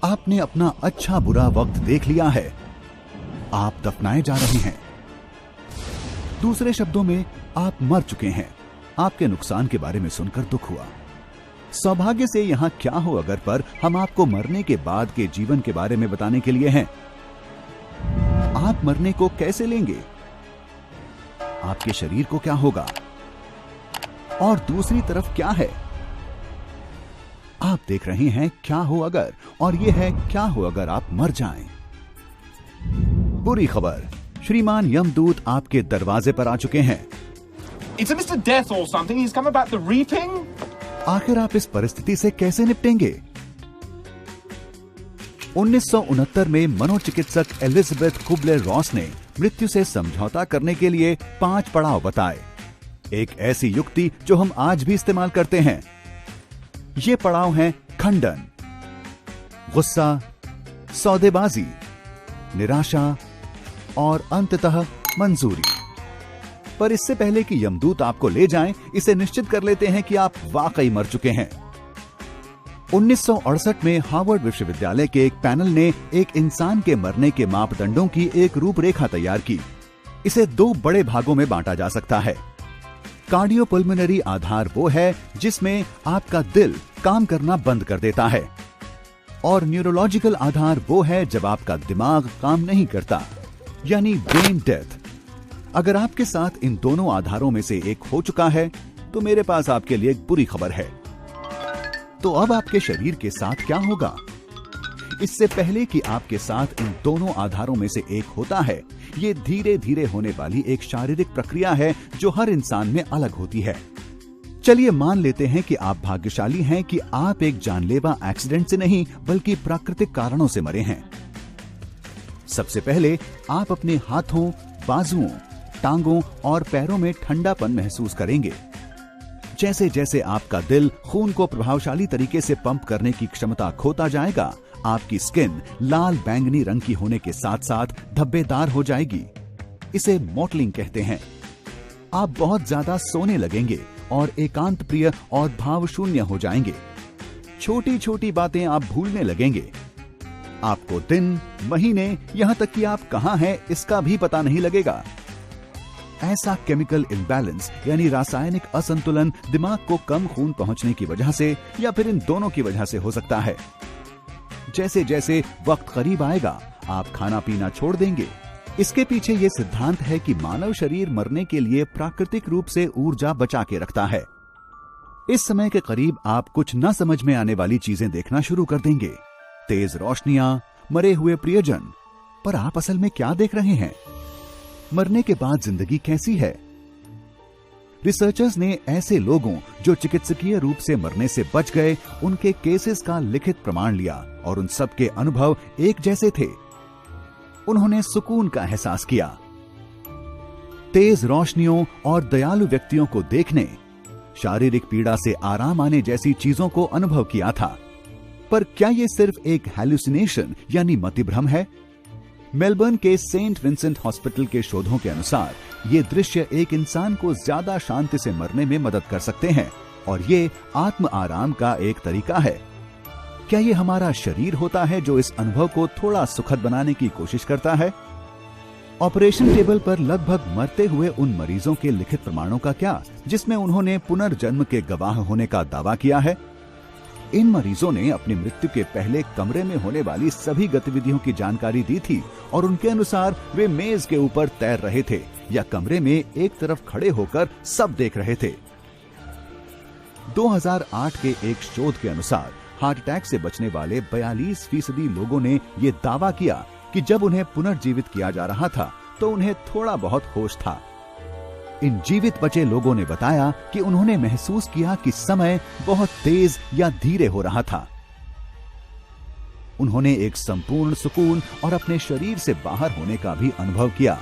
आपने अपना अच्छा बुरा वक्त देख लिया है। आप दफनाए जा रहे हैं। दूसरे शब्दों में आप मर चुके हैं। आपके नुकसान के बारे में सुनकर दुख हुआ। सौभाग्य से यहाँ क्या हो अगर पर हम आपको मरने के बाद के जीवन के बारे में बताने के लिए हैं। आप मरने को कैसे लेंगे, आपके शरीर को क्या होगा, और दूसरी तरफ क्या है। आप देख रहे हैं क्या हो अगर, और यह है क्या हो अगर आप मर जाएं। बुरी खबर, श्रीमान यमदूत आपके दरवाजे पर आ चुके हैं। It's a Mr. Death or something. He's come about the reaping. आखिर आप इस परिस्थिति से कैसे निपटेंगे। 1969 में मनोचिकित्सक एलिजाबेथ कुबलर-रॉस ने मृत्यु से समझौता करने के लिए 5 पड़ाव बताए। एक ऐसी युक्ति जो हम आज भी इस्तेमाल करते हैं। ये पड़ाव हैं खंडन, गुस्सा, सौदेबाजी, निराशा और अंततः मंजूरी। पर इससे पहले कि यमदूत आपको ले जाएं, इसे निश्चित कर लेते हैं कि आप वाकई मर चुके हैं। 1968 में हार्वर्ड विश्वविद्यालय के एक पैनल ने एक इंसान के मरने के मापदंडों की एक रूपरेखा तैयार की। इसे 2 बड़े भागों में बांटा जा सकता है। कार्डियोपल्मोनरी आधार वो है जिसमें आपका दिल काम करना बंद कर देता है, और न्यूरोलॉजिकल आधार वो है जब आपका दिमाग काम नहीं करता, यानी ब्रेन डेथ। अगर आपके साथ इन दोनों आधारों में से एक हो चुका है तो मेरे पास आपके लिए एक बुरी खबर है। तो अब आपके शरीर के साथ क्या होगा। इससे पहले कि आपके साथ इन दोनों आधारों में से एक होता है, ये धीरे धीरे होने वाली एक शारीरिक प्रक्रिया है जो हर इंसान में अलग होती है। चलिए मान लेते हैं कि आप भाग्यशाली हैं कि आप एक जानलेवा एक्सीडेंट से नहीं बल्कि प्राकृतिक कारणों से मरे हैं। सबसे पहले आप अपने हाथों, बाजुओं, टांगों और पैरों में ठंडापन महसूस करेंगे। जैसे जैसे आपका दिल खून को प्रभावशाली तरीके से पंप करने की क्षमता खोता जाएगा, आपकी स्किन लाल बैंगनी रंग की होने के साथ साथ धब्बेदार हो जाएगी। इसे मॉटलिंग कहते हैं। आप बहुत ज्यादा सोने लगेंगे और एकांत प्रिय और भावशून्य हो जाएंगे। छोटी छोटी बातें आप भूलने लगेंगे। आपको दिन, महीने, यहाँ तक कि आप कहाँ हैं इसका भी पता नहीं लगेगा। ऐसा केमिकल इम्बैलेंस यानी रासायनिक असंतुलन दिमाग को कम खून पहुंचने की वजह से या फिर इन दोनों की वजह से हो सकता है। जैसे जैसे वक्त करीब आएगा, आप खाना पीना छोड़ देंगे। इसके पीछे ये सिद्धांत है कि मानव शरीर मरने के लिए प्राकृतिक रूप से ऊर्जा बचा के रखता है। इस समय के करीब आप कुछ न समझ में आने वाली चीजें देखना शुरू कर देंगे। तेज रोशनियां, मरे हुए प्रियजन। पर आप असल में क्या देख रहे हैं? मरने के बाद जिंदगी कैसी है? रिसर्चर्स ने ऐसे लोगों जो चिकित्सकीय रूप से मरने से बच गए, उनके केसेस का लिखित प्रमाण लिया और उन सब के अनुभव एक जैसे थे। उन्होंने सुकून का एहसास किया। तेज रोशनियों और दयालु व्यक्तियों को देखने, शारीरिक पीड़ा से आराम आने जैसी चीजों को अनुभव किया था। पर क्या यह सिर्फ एक हैलुसिनेशन यानी मतिभ्रम है? मेलबर्न के सेंट विंसेंट हॉस्पिटल के शोधों के अनुसार ये दृश्य एक इंसान को ज्यादा शांति से मरने में मदद कर सकते हैं और ये आत्म आराम का एक तरीका है। क्या ये हमारा शरीर होता है जो इस अनुभव को थोड़ा सुखद बनाने की कोशिश करता है? ऑपरेशन टेबल पर लगभग मरते हुए उन मरीजों के लिखित प्रमाणों का क्या, जिसमें उन्होंने पुनर्जन्म के गवाह होने का दावा किया है? इन मरीजों ने अपनी मृत्यु के पहले कमरे में होने वाली सभी गतिविधियों की जानकारी दी थी और उनके अनुसार वे मेज के ऊपर तैर रहे थे या कमरे में एक तरफ खड़े होकर सब देख रहे थे। 2008 के एक शोध के अनुसार हार्ट अटैक से बचने वाले 42% लोगों ने ये दावा किया कि जब उन्हें पुनर्जीवित किया जा रहा था तो उन्हें थोड़ा बहुत होश था। इन जीवित बचे लोगों ने बताया कि उन्होंने महसूस किया कि समय बहुत तेज या धीरे हो रहा था। उन्होंने एक संपूर्ण सुकून और अपने शरीर से बाहर होने का भी अनुभव किया।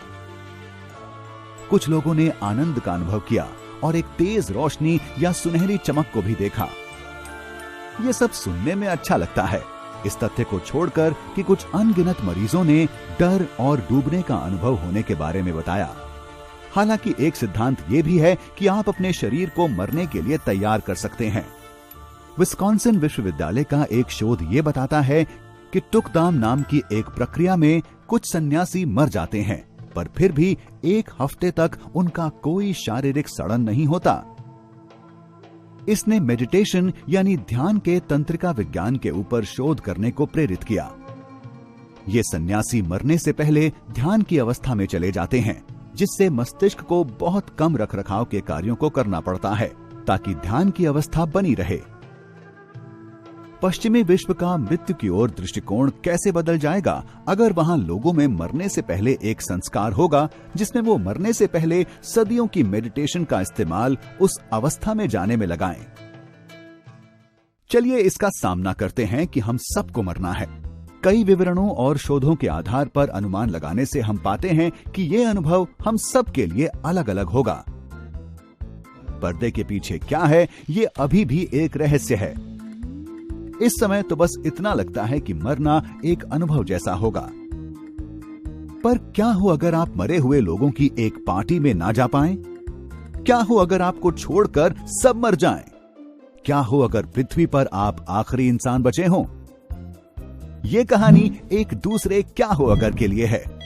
कुछ लोगों ने आनंद का अनुभव किया और एक तेज रोशनी या सुनहरी चमक को भी देखा। यह सब सुनने में अच्छा लगता है, इस तथ्य को छोड़कर कि कुछ अनगिनत मरीजों ने डर और डूबने का अनुभव होने के बारे में बताया। हालांकि एक सिद्धांत यह भी है कि आप अपने शरीर को मरने के लिए तैयार कर सकते हैं। विस्कॉन्सिन विश्वविद्यालय का एक शोध यह बताता है कि टुकदाम नाम की एक प्रक्रिया में कुछ सन्यासी मर जाते हैं, पर फिर भी 1 हफ्ते तक उनका कोई शारीरिक सड़न नहीं होता। इसने मेडिटेशन यानी ध्यान के तंत्रिका विज्ञान के ऊपर शोध करने को प्रेरित किया। ये सन्यासी मरने से पहले ध्यान की अवस्था में चले जाते हैं, जिससे मस्तिष्क को बहुत कम रखरखाव के कार्यों को करना पड़ता है ताकि ध्यान की अवस्था बनी रहे। पश्चिमी विश्व का मृत्यु की ओर दृष्टिकोण कैसे बदल जाएगा अगर वहां लोगों में मरने से पहले एक संस्कार होगा जिसमें वो मरने से पहले सदियों की मेडिटेशन का इस्तेमाल उस अवस्था में जाने में लगाएं। चलिए इसका सामना करते हैं कि हम सबको मरना है। कई विवरणों और शोधों के आधार पर अनुमान लगाने से हम पाते हैं कि ये अनुभव हम सब के लिए अलग अलग होगा। पर्दे के पीछे क्या है ये अभी भी एक रहस्य है। इस समय तो बस इतना लगता है कि मरना एक अनुभव जैसा होगा। पर क्या हो अगर आप मरे हुए लोगों की एक पार्टी में ना जा पाएं? क्या हो अगर आपको छोड़कर सब मर जाएं? क्या हो अगर पृथ्वी पर आप आखिरी इंसान बचे हों? ये कहानी एक दूसरे क्या हो अगर के लिए है।